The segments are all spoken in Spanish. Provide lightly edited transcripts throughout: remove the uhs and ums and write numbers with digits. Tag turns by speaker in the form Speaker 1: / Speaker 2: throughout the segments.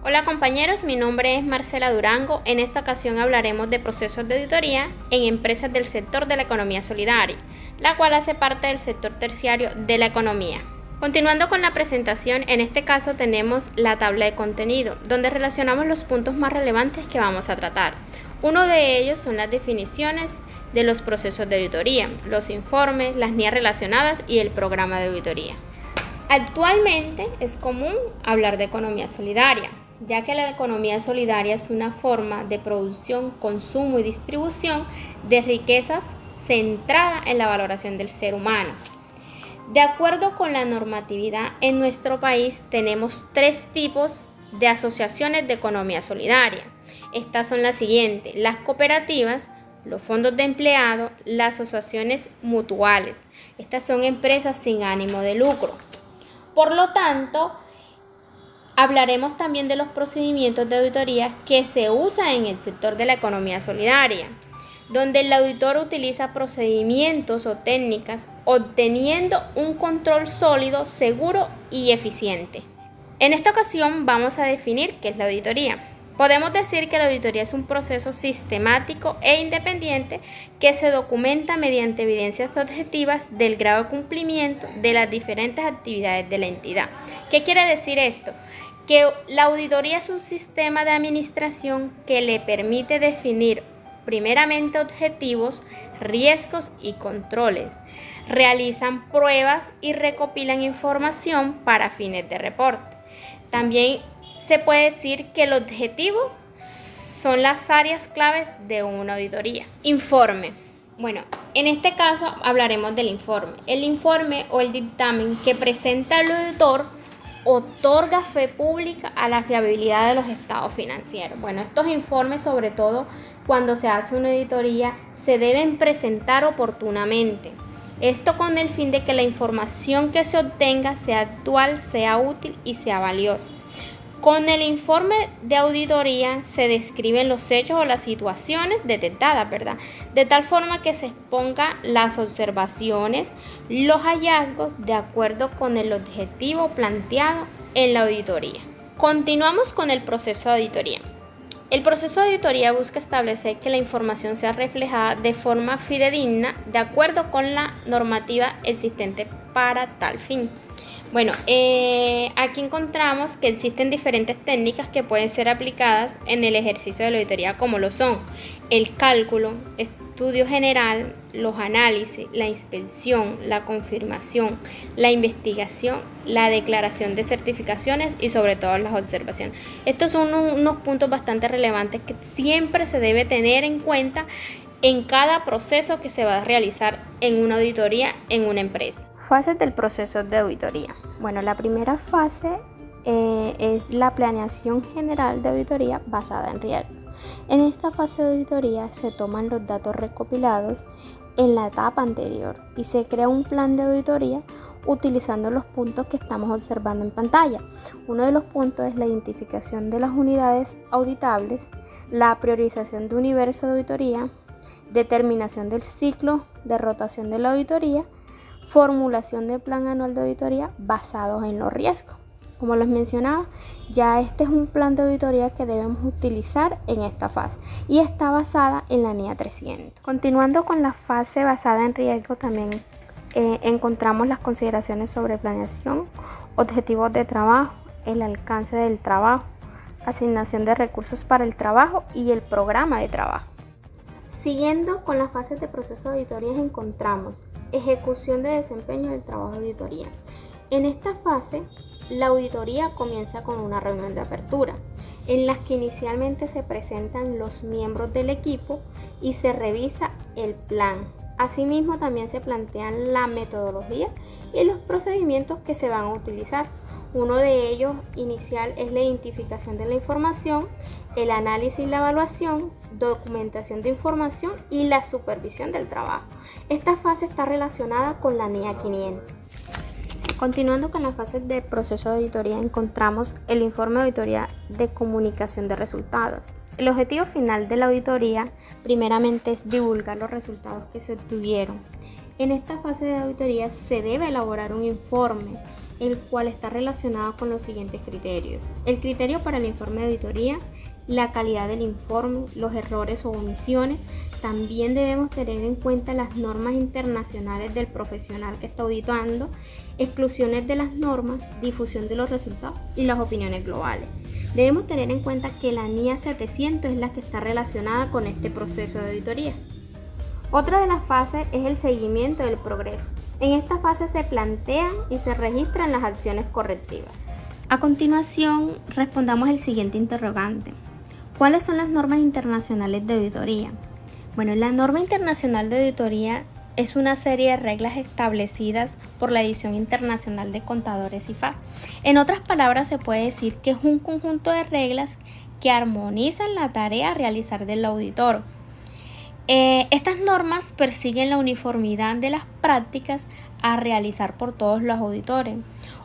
Speaker 1: Hola compañeros, mi nombre es Marcela Durango. En esta ocasión hablaremos de procesos de auditoría en empresas del sector de la economía solidaria, la cual hace parte del sector terciario de la economía. Continuando con la presentación, en este caso tenemos la tabla de contenido, donde relacionamos los puntos más relevantes que vamos a tratar. Uno de ellos son las definiciones de los procesos de auditoría, los informes, las guías relacionadas y el programa de auditoría. Actualmente es común hablar de economía solidaria, ya que la economía solidaria es una forma de producción, consumo y distribución de riquezas centrada en la valoración del ser humano. De acuerdo con la normatividad, en nuestro país tenemos 3 tipos de asociaciones de economía solidaria. Estas son las siguientes: las cooperativas, los fondos de empleados, las asociaciones mutuales. Estas son empresas sin ánimo de lucro. Por lo tanto, hablaremos también de los procedimientos de auditoría que se usan en el sector de la economía solidaria, donde el auditor utiliza procedimientos o técnicas obteniendo un control sólido, seguro y eficiente. En esta ocasión vamos a definir qué es la auditoría. Podemos decir que la auditoría es un proceso sistemático e independiente que se documenta mediante evidencias objetivas del grado de cumplimiento de las diferentes actividades de la entidad. ¿Qué quiere decir esto? Que la auditoría es un sistema de administración que le permite definir primeramente objetivos, riesgos y controles. Realizan pruebas y recopilan información para fines de reporte. También se puede decir que el objetivo son las áreas claves de una auditoría. Informe. Bueno, en este caso hablaremos del informe. El informe o el dictamen que presenta el auditor otorga fe pública a la fiabilidad de los estados financieros. Bueno, estos informes, sobre todo cuando se hace una auditoría, se deben presentar oportunamente. Esto con el fin de que la información que se obtenga sea actual, sea útil y sea valiosa. Con el informe de auditoría se describen los hechos o las situaciones detectadas, ¿verdad? De tal forma que se expongan las observaciones, los hallazgos de acuerdo con el objetivo planteado en la auditoría. Continuamos con el proceso de auditoría. El proceso de auditoría busca establecer que la información sea reflejada de forma fidedigna de acuerdo con la normativa existente para tal fin. Bueno, aquí encontramos que existen diferentes técnicas que pueden ser aplicadas en el ejercicio de la auditoría, como lo son el cálculo, estudio general, los análisis, la inspección, la confirmación, la investigación, la declaración de certificaciones y sobre todo las observaciones. Estos son unos puntos bastante relevantes que siempre se debe tener en cuenta en cada proceso que se va a realizar en una auditoría en una empresa. Fases del proceso de auditoría. Bueno, la primera fase es la planeación general de auditoría basada en riesgo. En esta fase de auditoría se toman los datos recopilados en la etapa anterior y se crea un plan de auditoría utilizando los puntos que estamos observando en pantalla. Uno de los puntos es la identificación de las unidades auditables, la priorización de universo de auditoría, determinación del ciclo de rotación de la auditoría, formulación de plan anual de auditoría basados en los riesgos. Como les mencionaba, ya este es un plan de auditoría que debemos utilizar en esta fase y está basada en la NIA 300. Continuando con la fase basada en riesgo, también encontramos las consideraciones sobre planeación, objetivos de trabajo, el alcance del trabajo, asignación de recursos para el trabajo y el programa de trabajo. Siguiendo con las fases de proceso de auditoría, encontramos ejecución de desempeño del trabajo de auditoría. En esta fase, la auditoría comienza con una reunión de apertura, en las que inicialmente se presentan los miembros del equipo y se revisa el plan. Asimismo, también se plantean la metodología y los procedimientos que se van a utilizar. Uno de ellos inicial es la identificación de la información, el análisis y la evaluación, documentación de información y la supervisión del trabajo. Esta fase está relacionada con la NIA 500. Continuando con las fases de proceso de auditoría, encontramos el informe de auditoría de comunicación de resultados. El objetivo final de la auditoría primeramente es divulgar los resultados que se obtuvieron. En esta fase de auditoría se debe elaborar un informe el cual está relacionado con los siguientes criterios. El criterio para el informe de auditoría, la calidad del informe, los errores o omisiones. También debemos tener en cuenta las normas internacionales del profesional que está auditando, exclusiones de las normas, difusión de los resultados y las opiniones globales. Debemos tener en cuenta que la NIA 700 es la que está relacionada con este proceso de auditoría. Otra de las fases es el seguimiento del progreso. En esta fase se plantean y se registran las acciones correctivas. A continuación, respondamos el siguiente interrogante. ¿Cuáles son las normas internacionales de auditoría? Bueno, la norma internacional de auditoría es una serie de reglas establecidas por la Edición Internacional de Contadores IFAC. En otras palabras, se puede decir que es un conjunto de reglas que armonizan la tarea a realizar del auditor. Estas normas persiguen la uniformidad de las prácticas a realizar por todos los auditores.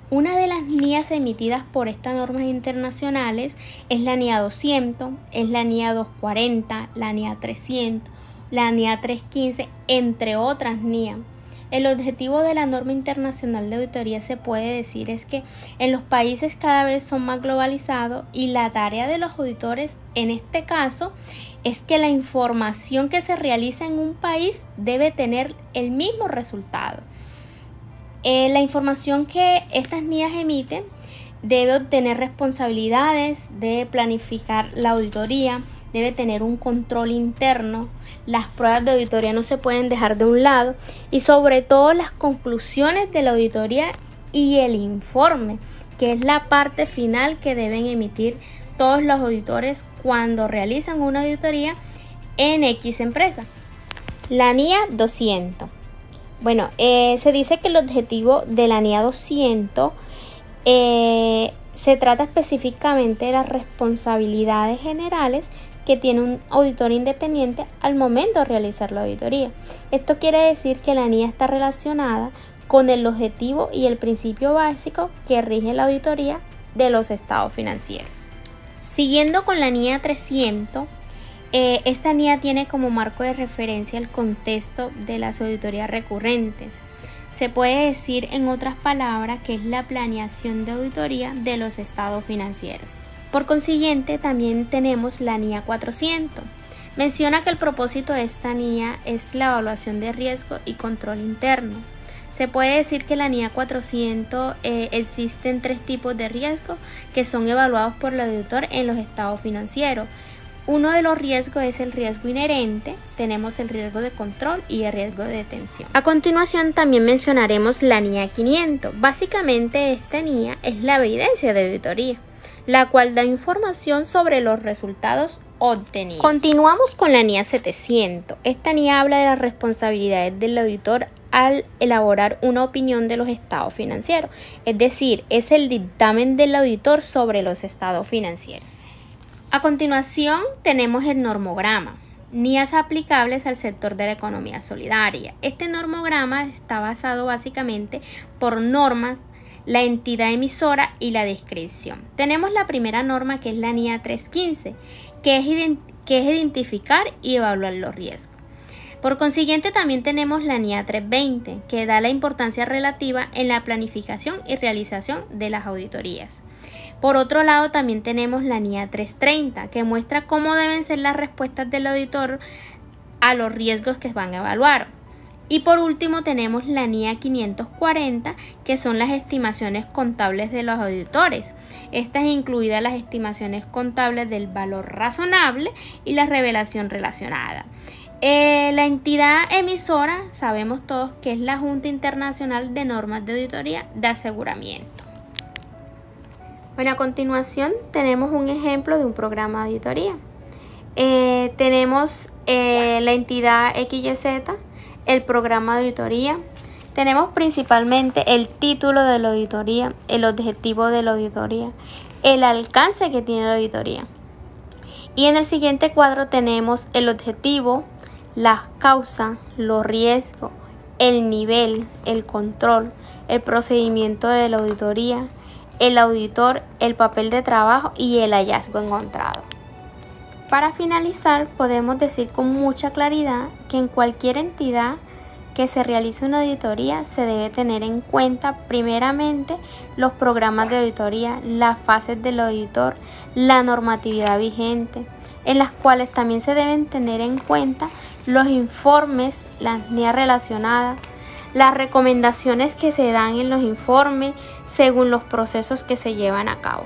Speaker 1: Una de las NIAs emitidas por estas normas internacionales es la NIA 200, es la NIA 240, la NIA 300, la NIA 315, entre otras NIA. El objetivo de la norma internacional de auditoría se puede decir es que en los países cada vez son más globalizados y la tarea de los auditores en este caso es que la información que se realiza en un país debe tener el mismo resultado. La información que estas NIAs emiten debe obtener responsabilidades, debe planificar la auditoría, debe tener un control interno, las pruebas de auditoría no se pueden dejar de un lado y sobre todo las conclusiones de la auditoría y el informe, que es la parte final que deben emitir todos los auditores cuando realizan una auditoría en X empresa. La NIA 200. Bueno, se dice que el objetivo de la NIA 200 se trata específicamente de las responsabilidades generales que tiene un auditor independiente al momento de realizar la auditoría. Esto quiere decir que la NIA está relacionada con el objetivo y el principio básico que rige la auditoría de los estados financieros. Siguiendo con la NIA 300, esta NIA tiene como marco de referencia el contexto de las auditorías recurrentes. Se puede decir en otras palabras que es la planeación de auditoría de los estados financieros. Por consiguiente, también tenemos la NIA 400. Menciona que el propósito de esta NIA es la evaluación de riesgo y control interno. Se puede decir que la NIA 400 existen tres tipos de riesgo que son evaluados por el auditor en los estados financieros. Uno de los riesgos es el riesgo inherente, tenemos el riesgo de control y el riesgo de detención. A continuación también mencionaremos la NIA 500. Básicamente esta NIA es la evidencia de auditoría, la cual da información sobre los resultados obtenidos. Continuamos con la NIA 700. Esta NIA habla de las responsabilidades del auditor al elaborar una opinión de los estados financieros, es decir, es el dictamen del auditor sobre los estados financieros. A continuación tenemos el normograma, NIAs aplicables al sector de la economía solidaria. Este normograma está basado básicamente por normas, la entidad emisora y la descripción. Tenemos la primera norma que es la NIA 315, que es identificar y evaluar los riesgos. Por consiguiente también tenemos la NIA 320, que da la importancia relativa en la planificación y realización de las auditorías. Por otro lado también tenemos la NIA 330, que muestra cómo deben ser las respuestas del auditor a los riesgos que van a evaluar. Y por último tenemos la NIA 540, que son las estimaciones contables de los auditores. Estas incluidas las estimaciones contables del valor razonable y la revelación relacionada. La entidad emisora sabemos todos que es la Junta Internacional de Normas de Auditoría de Aseguramiento. Bueno, a continuación tenemos un ejemplo de un programa de auditoría. Tenemos la entidad XYZ, el programa de auditoría. Tenemos principalmente el título de la auditoría, el objetivo de la auditoría, el alcance que tiene la auditoría. Y en el siguiente cuadro tenemos el objetivo, las causas, los riesgos, el nivel, el control, el procedimiento de la auditoría, el auditor, el papel de trabajo y el hallazgo encontrado. Para finalizar, podemos decir con mucha claridad que en cualquier entidad que se realice una auditoría se debe tener en cuenta primeramente los programas de auditoría, las fases del auditor, la normatividad vigente, en las cuales también se deben tener en cuenta los informes, las NIA relacionadas, las recomendaciones que se dan en los informes según los procesos que se llevan a cabo.